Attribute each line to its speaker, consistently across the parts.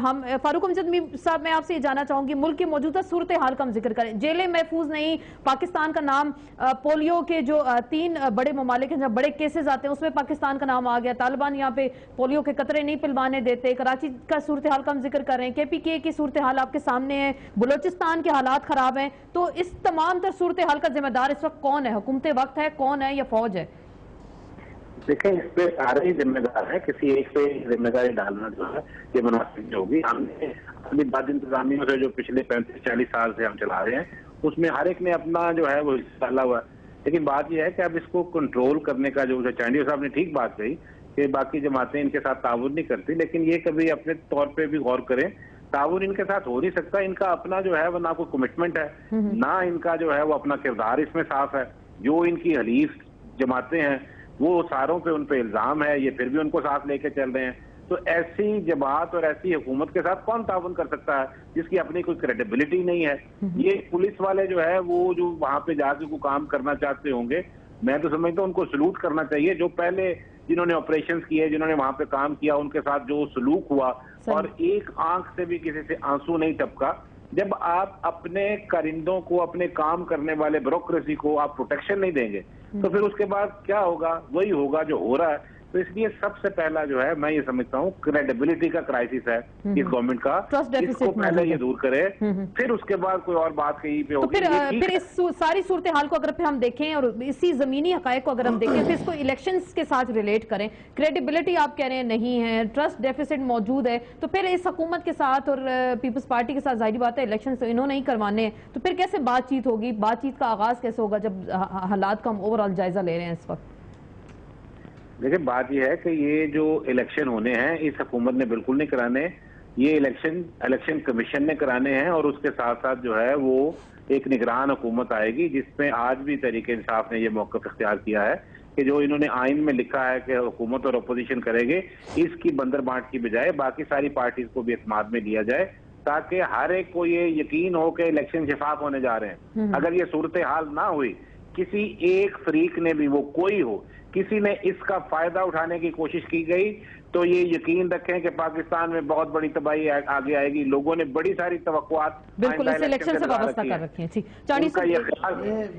Speaker 1: ہم فاروق امجد صاحب میں آپ سے یہ جاننا چاہوں گی ملک کی موجودہ صورتحال کا ہم ذکر کریں. جیلیں محفوظ نہیں, پاکستان کا نام پولیو کے جو 3 بڑے ممالک ہیں جہاں بڑے کیسز آتے ہیں اس میں پاکستان کا نام آ گیا. طالبان یہاں پہ پولیو کے قطرے نہیں پلوانے دیتے. کراچی کا صورتحال کا ہم ذکر کر رہے ہیں, KPK کی صورتحال آپ کے سامنے ہے, بلوچستان کے حالات خراب ہیں. تو اس تمام تر صورتحال کا ذمہ دار اس وقت کون ہے؟ حکومت وقت ہے, کون ہے, یا فوج ہے؟
Speaker 2: دیکھیں, اس پہ سارے ہی ذمہ دار ہیں. کسی ایک پہ ذمہ داری ڈالنا جو ہے یہ مناسب ہوگی. ہم نے اپنی بعد انتظامیہ سے جو پچھلے 35-40 سال سے ہم چلا رہے ہیں اس میں ہر ایک نے اپنا جو ہے وہ حصہ ڈالا ہوا ہے. لیکن بات یہ ہے کہ اب اس کو کنٹرول کرنے کا جو چانڈیو صاحب نے ٹھیک بات کہی کہ باقی جماعتیں ان کے ساتھ تعاون نہیں کرتی, لیکن یہ کبھی اپنے طور پہ بھی غور کریں. تعاون ان کے ساتھ ہو نہیں سکتا. ان کا اپنا جو ہے وہ نہ کوئی کمٹمنٹ ہے, نہ ان کا جو ہے وہ اپنا کردار اس میں صاف ہے. جو ان کی حلیف جماعتیں ہیں وہ ساروں پہ ان پہ الزام ہے, یہ پھر بھی ان کو ساتھ لے کے چل رہے ہیں. تو ایسی جماعت اور ایسی حکومت کے ساتھ کون تعاون کر سکتا ہے جس کی اپنی کوئی کریڈیبلٹی نہیں ہے؟ یہ پولیس والے جو ہے وہ جو وہاں پہ جا کے کوئی کام کرنا چاہتے ہوں گے, میں تو سمجھتا ہوں ان کو سلوٹ کرنا چاہیے. جو پہلے جنہوں نے آپریشنز کیے, جنہوں نے وہاں پہ کام کیا, ان کے ساتھ جو سلوک ہوا اور ایک آنکھ سے بھی کسی سے آنسو نہیں ٹپکا. جب آپ اپنے کرندوں کو, اپنے کام کرنے والے بیوروکریسی کو آپ پروٹیکشن نہیں دیں گے تو پھر اس کے بعد کیا ہوگا؟ وہی ہوگا جو ہو رہا ہے. تو اس لیے سب سے پہلا جو ہے میں یہ سمجھتا ہوں کریڈیبلٹی کا کرائسس ہے اس گورنمنٹ کا. اس کو پہلے یہ دور کرے, پھر اس کے بعد کوئی اور بات کہیں پہ ہوگی.
Speaker 1: پھر اس ساری صورتحال کو اگر پھر ہم دیکھیں اور اسی زمینی حقائق کو اگر ہم دیکھیں پھر اس کو الیکشنز کے ساتھ ریلیٹ کریں, کریڈیبلٹی آپ کہہ رہے ہیں نہیں ہے, ٹرسٹ ڈیفیسٹ موجود ہے, تو پھر اس حکومت کے ساتھ اور پیپلز پارٹی کے ساتھ ظاہری بات ہے الیکشن تو انہوں نے ہی کروانے ہیں, تو پھر کیسے بات چیت ہوگی؟ بات چیت کا آغاز کیسے ہوگا جب حالات کا ہم اوور آل جائزہ لے رہے ہیں اس وقت؟
Speaker 2: دیکھیں, بات یہ ہے کہ یہ جو الیکشن ہونے ہیں اس حکومت نے بالکل نہیں کرانے. یہ الیکشن کمیشن نے کرانے ہیں, اور اس کے ساتھ ساتھ جو ہے وہ ایک نگران حکومت آئے گی جس میں آج بھی تحریک انصاف نے یہ موقف اختیار کیا ہے کہ جو انہوں نے آئین میں لکھا ہے کہ حکومت اور اپوزیشن کرے گے, اس کی بندر بانٹ کی بجائے باقی ساری پارٹیز کو بھی اعتماد میں لیا جائے تاکہ ہر ایک کو یہ یقین ہو کہ الیکشن شفاف ہونے جا رہے ہیں. اگر یہ صورتحال نہ ہوئی, کسی ایک فریق نے بھی, وہ کوئی ہو, کسی نے اس کا فائدہ اٹھانے کی کوشش کی گئی تو یہ یقین رکھیں کہ پاکستان میں بہت بڑی تباہی آگے آئے گی. لوگوں نے بڑی ساری توقعات
Speaker 1: بالکل اس الیکشن سے وابستہ کر رکھی ہیں.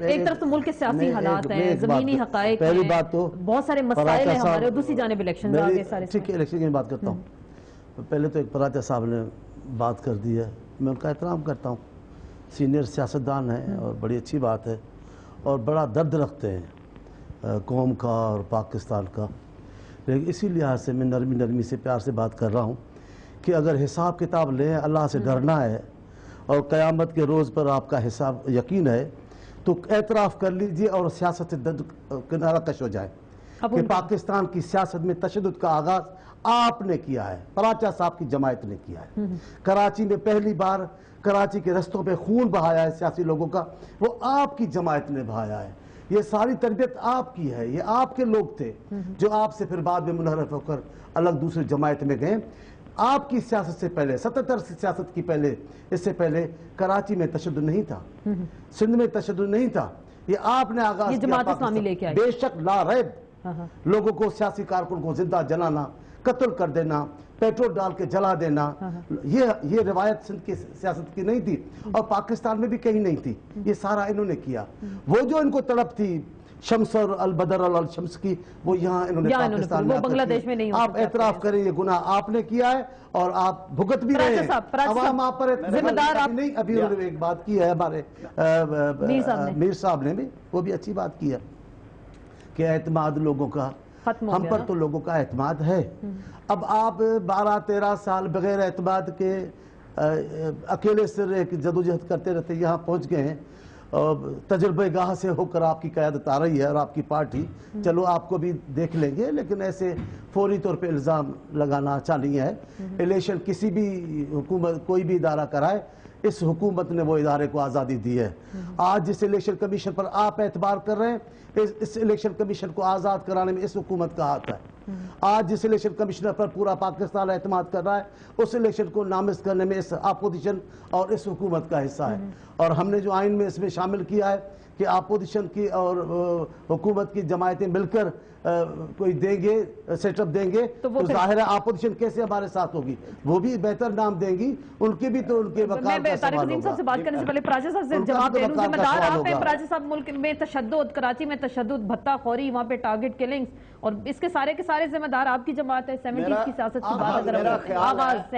Speaker 1: ایک طرف تو ملک کے سیاسی حالات ہیں, زمینی حقائق
Speaker 3: پہلی بات تو
Speaker 1: بہت سارے مسائل ہیں ہمارے, اور دوسری جانب الیکشن آگے سارے.
Speaker 3: ٹھیک ہے, الیکشن کی بات کرتا ہوں. پہلے تو ایک پراچا صاحب نے بات کر دی ہے, میں ان کا احترام کرتا ہوں, سینئر سیاستدان ہیں اور بڑی اچھی بات ہے اور بڑا درد رکھتے ہیں قوم کا اور پاکستان کا. لیکن اسی لحاظ سے میں نرمی سے پیار سے بات کر رہا ہوں کہ اگر حساب کتاب لیں, اللہ سے ڈرنا ہے اور قیامت کے روز پر آپ کا حساب یقین ہے تو اعتراف کر لیجئے اور سیاست سے کنارہ کش ہو جائے کہ پاکستان کی سیاست میں تشدد کا آغاز آپ نے کیا ہے, پراچا صاحب کی جماعت نے کیا ہے. کراچی میں پہلی بار کراچی کے رستوں پہ خون بہایا ہے سیاسی لوگوں کا, وہ آپ کی جماعت نے بہایا ہے. یہ ساری تربیت آپ کی ہے, یہ آپ کے لوگ تھے جو آپ سے پھر بعد میں منحرف ہو کر الگ دوسری جماعت میں گئے. آپ کی سیاست سے پہلے 77 سیاست کی پہلے, اس سے پہلے کراچی میں تشدد نہیں تھا, سندھ میں تشدد نہیں تھا. یہ آپ نے آغاز کیا
Speaker 1: جماعت اسلامی لے کے آئی.
Speaker 3: بے شک لا ریب لوگوں کو, سیاسی کارکن کو زندہ جلانا, قتل کر دینا, پیٹرول ڈال کے جلا دینا, یہ روایت سندھ کی سیاست کی نہیں تھی اور پاکستان میں بھی کہیں نہیں تھی. یہ سارا انہوں نے کیا. وہ جو ان کو تڑپ تھی شمس اور البدر الشمس کی, وہ یہاں انہوں نے پاکستان میں
Speaker 1: بنگلہ دیش میں نہیں.
Speaker 3: آپ اعتراف کریں یہ گناہ آپ نے کیا ہے اور آپ بھگت بھی رہے ہیں. عوام آپ پر
Speaker 1: ذمہ دار
Speaker 3: نہیں. ابھی انہوں نے ایک بات کی ہے ہمارے میر صاحب نے بھی, وہ بھی اچھی بات کی ہے کہ اعتماد لوگوں کا, ہم پر تو لوگوں کا اعتماد ہے. اب آپ 12-13 سال بغیر اعتماد کے اکیلے سر ایک جدوجہد کرتے رہتے یہاں پہنچ گئے ہیں. تجربہ گاہ سے ہو کر آپ کی قیادت آ رہی ہے اور آپ کی پارٹی, چلو آپ کو بھی دیکھ لیں گے, لیکن ایسے فوری طور پہ الزام لگانا اچھا نہیں ہے. الیکشن کسی بھی حکومت کوئی بھی ادارہ کرائے, اس حکومت نے وہ ادارے کو آزادی دی ہے. آج جس الیکشن کمیشن پر آپ اعتبار کر رہے ہیں, اس الیکشن کمیشن کو آزاد کرانے میں اس حکومت کا ہاتھ ہے. آج جس الیکشن کمیشنر پر پورا پاکستان اعتماد کر رہا ہے, اس الیکشن کو نامزد کرنے میں اس اپوزیشن اور اس حکومت کا حصہ ہے. اور ہم نے جو آئین میں اس میں شامل کیا ہے کہ اپوزیشن کی اور حکومت کی جماعتیں مل کر کوئی دیں گے، سیٹ اپ دیں گے، تو ظاہر ہے اپوزیشن کیسے ہمارے ساتھ ہوگی، وہ بھی بہتر نام دیں گی، ان کے بھی تو ان کے وقار کا سوال ہوگا۔
Speaker 1: صاحب سے بات کرنے سے پہلے پراجہ صاحب سے جواب دے لوں، ذمہ دار آپ ہیں پراجہ صاحب، ملک میں تشدد، کراچی میں تشدد، بھتہ خوری، وہاں پہ ٹارگٹ کلنگز، اور اس کے سارے ذمہ دار آپ کی جماعت ہے۔ 70s کی سیاست کی بات اگر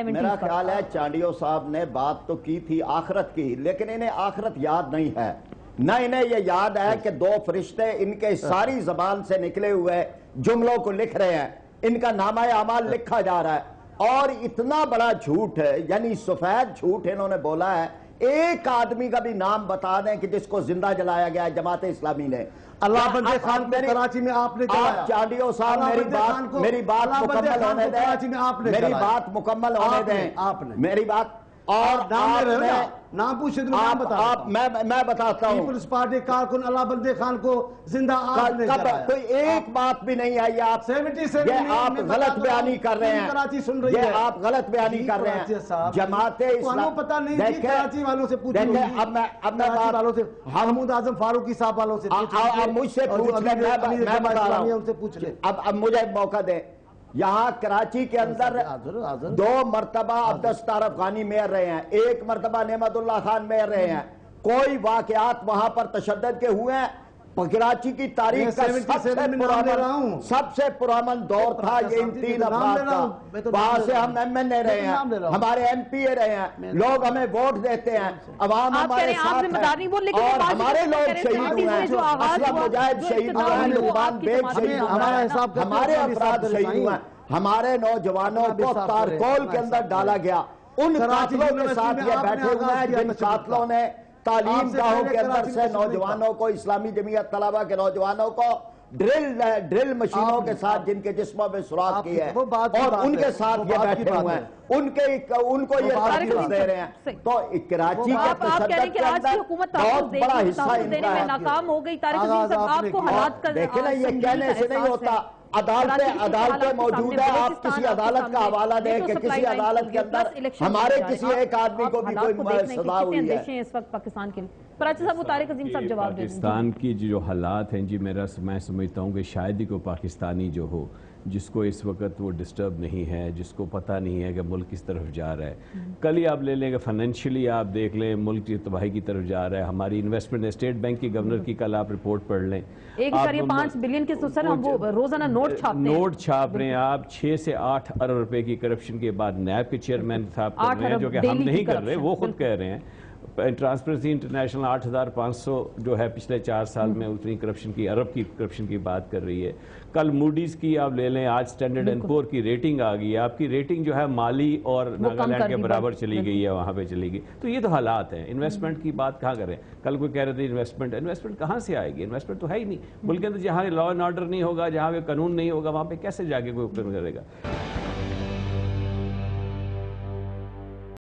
Speaker 4: میرا خیال ہے چانڈیو صاحب نے بات تو کی تھی آخرت کی، لیکن انہیں آخرت یاد نہیں ہے، نہ انہیں یہ یاد ہے کہ دو فرشتے ان کے ساری زبان سے نکلے ہوئے جملوں کو لکھ رہے ہیں، ان کا نامہ اعمال لکھا جا رہا ہے، اور اتنا بڑا جھوٹ ہے، یعنی سفید جھوٹ انہوں نے بولا ہے۔ ایک آدمی کا بھی نام بتا دیں کہ جس کو زندہ جلایا گیا ہے جماعت اسلامی نے۔
Speaker 3: اللہ بندے خان کو کراچی میں آپ نے جلایا۔
Speaker 4: آپ چانڈیو صاحب میری بات مکمل ہونے دیں، میری بات مکمل ہونے دیں، میری بات، اور
Speaker 3: نام پوچھے تو نام بتا،
Speaker 4: میں بتاتا ہوں،
Speaker 3: پیپلز پارٹی کارکن اللہ بندے خان کو زندہ آپ نے جلایا۔
Speaker 4: کوئی ایک بات بھی نہیں آئی، آپ غلط بیانی کر رہے ہیں، یہ آپ غلط بیانی کر رہے ہیں۔ جماعت اسلام
Speaker 3: پتہ نہیں جی، کراچی والوں سے پوچھیں،
Speaker 4: اب میں بات
Speaker 3: والوں سے، محمود اعظم فاروقی صاحب والوں سے
Speaker 4: مجھ سے پوچھ لیں، میں بتا رہا ہوں، اب مجھے موقع دیں۔ یہاں کراچی کے اندر 2 مرتبہ عبدالستار افغانی میئر رہے ہیں، 1 مرتبہ نعمت اللہ خان میئر رہے ہیں، کوئی واقعات وہاں پر تشدد کے ہوئے ہیں؟ کراچی کی تاریخ کا سب سے پرامن دور تھا یہ ان 3 افراد کا، وہاں سے ہم ایم این اے رہے ہیں، ہمارے ایم پی اے رہے ہیں، لوگ ہمیں ووٹ دیتے ہیں، عوام ہمارے ساتھ ہے، اور ہمارے لوگ شہید ہوئے ہیں، اسلم مجاہد شہید ہوئے ہیں، لقمان بیگ شہید ہوئے ہیں، ہمارے افراد شہید ہوئے ہیں، ہمارے نوجوانوں کو تارکول کے اندر ڈالا گیا۔ ان قاتلوں کے ساتھ یہ بیٹھے ہوئے ہیں جن قاتلوں نے تعلیم گاہوں کے اندر سے نوجوانوں کو، اسلامی جمعیت طلبہ کے نوجوانوں کو ڈرل مشینوں کے ساتھ جن کے جسموں میں سوراخ کی ہے، اور ان کے ساتھ یہ بیٹھے ہوئے ہیں، ان کو یہ تحفظ دے رہے ہیں۔ تو کراچی کے تشدد کے اندر بہت بڑا حصہ ان کا ہے۔
Speaker 1: ناکام ہو گئی طارق عظیم صاحب، آپ کو حالات کا
Speaker 4: دیکھیں نا، یہ کہنے سے نہیں ہوتا، عدالتیں موجود ہے، آپ کسی عدالت کا حوالہ دیں کہ کسی عدالت کے اندر ہمارے کسی ایک آدمی کو بھی کوئی سزا ہوئی ہے۔
Speaker 1: اس وقت پاکستان کے لیے پراچہ صاحب، طارق عظیم صاحب جواب دیں۔
Speaker 5: پاکستان کی جو حالات ہیں جی، میں سمجھتا ہوں کہ شاید ہی کوئی پاکستانی جو ہو جس کو اس وقت وہ ڈسٹرب نہیں ہے، جس کو پتہ نہیں ہے کہ ملک کس طرف جا رہا ہے۔ کل ہی آپ لے لیں کہ فائنینشلی آپ دیکھ لیں ملک کی تباہی کی طرف جا رہا ہے۔ ہماری انویسٹمنٹ اسٹیٹ بینک کی گورنر کی کل آپ رپورٹ پڑھ لیں،
Speaker 1: 1.5 بلین کے سر ہم وہ روزانہ نوٹ
Speaker 5: چھاپ رہے ہیں آپ، 6 سے 8 ارب روپے کی کرپشن کے بعد نیب کے چیئرمین صاحب کر رہے ہیں، جو کہ ہم نہیں کر رہے، وہ خود کہہ رہے ہیں۔ ٹرانسپیرنسی انٹرنیشنل 8500 جو ہے پچھلے 4 سال میں اتنی کرپشن کی، ارب کی کرپشن کی بات کر رہی ہے۔ کل موڈیز کی آپ لے لیں، آج سٹینڈرڈ اینڈ پور کی ریٹنگ آ گئی ہے، آپ کی ریٹنگ جو ہے مالی اور ناگالینڈ کے برابر چلی گئی ہے، وہاں پہ چلی گئی۔ تو یہ تو حالات ہیں، انویسٹمنٹ کی بات کہاں کریں؟ کل کوئی کہہ رہے تھے انویسٹمنٹ کہاں سے آئے گی؟ انویسٹمنٹ تو ہے ہی نہیں ملک کے اندر، جہاں لا اینڈ آرڈر نہیں ہوگا، جہاں پہ قانون نہیں ہوگا، وہاں پہ کیسے جا کے کوئی کرے گا؟